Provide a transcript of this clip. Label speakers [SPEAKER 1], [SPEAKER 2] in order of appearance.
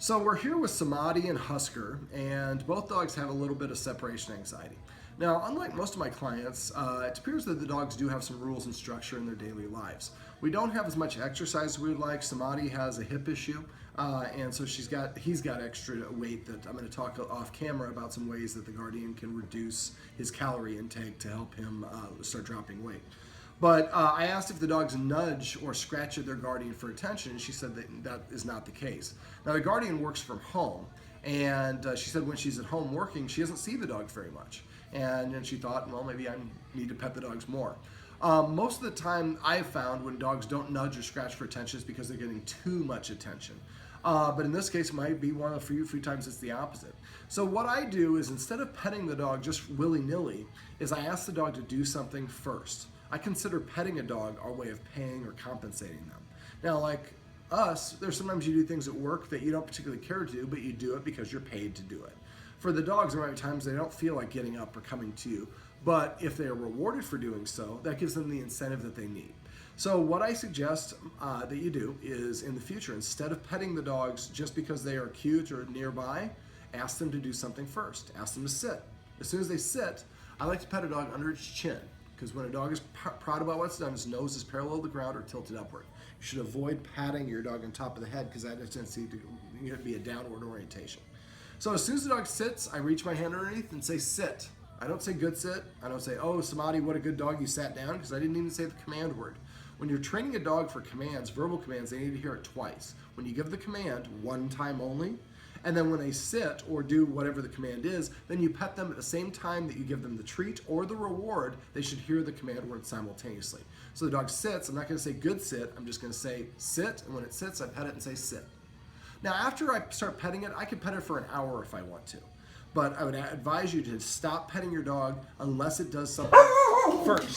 [SPEAKER 1] So we're here with Samadhi and Husker, and both dogs have a little bit of separation anxiety. Now, unlike most of my clients, it appears that the dogs do have some rules and structure in their daily lives. We don't have as much exercise as we would like. Samadhi has a hip issue, and so he's got extra weight that I'm going to talk off camera about some ways that the Guardian can reduce his calorie intake to help him start dropping weight. But I asked if the dogs nudge or scratch at their Guardian for attention, and she said that is not the case. Now, the Guardian works from home, and she said when she's at home working, she doesn't see the dogs very much. And she thought, well, maybe I need to pet the dogs more. Most of the time, I've found when dogs don't nudge or scratch for attention is because they're getting too much attention. But in this case, it might be one of the few times it's the opposite. So what I do is instead of petting the dog just willy-nilly, is I ask the dog to do something first. I consider petting a dog our way of paying or compensating them. Now, like us, there's sometimes you do things at work that you don't particularly care to do, but you do it because you're paid to do it. For the dogs, there might be times they don't feel like getting up or coming to you, but if they are rewarded for doing so, that gives them the incentive that they need. So what I suggest that you do is in the future, instead of petting the dogs just because they are cute or nearby, ask them to do something first. Ask them to sit. As soon as they sit, I like to pet a dog under its chin, because when a dog is proud about what's done, his nose is parallel to the ground or tilted upward. You should avoid patting your dog on top of the head because that has a tendency to be a downward orientation. So as soon as the dog sits, I reach my hand underneath and say sit. I don't say good sit. I don't say, oh, Samadhi, what a good dog, you sat down, because I didn't even say the command word. When you're training a dog for commands, verbal commands, they need to hear it twice. When you give the command one time only, and then when they sit or do whatever the command is, then you pet them at the same time that you give them the treat or the reward. They should hear the command word simultaneously. So the dog sits. I'm not going to say good sit. I'm just going to say sit. And when it sits, I pet it and say sit. Now, after I start petting it, I can pet it for an hour if I want to. But I would advise you to stop petting your dog unless it does something first.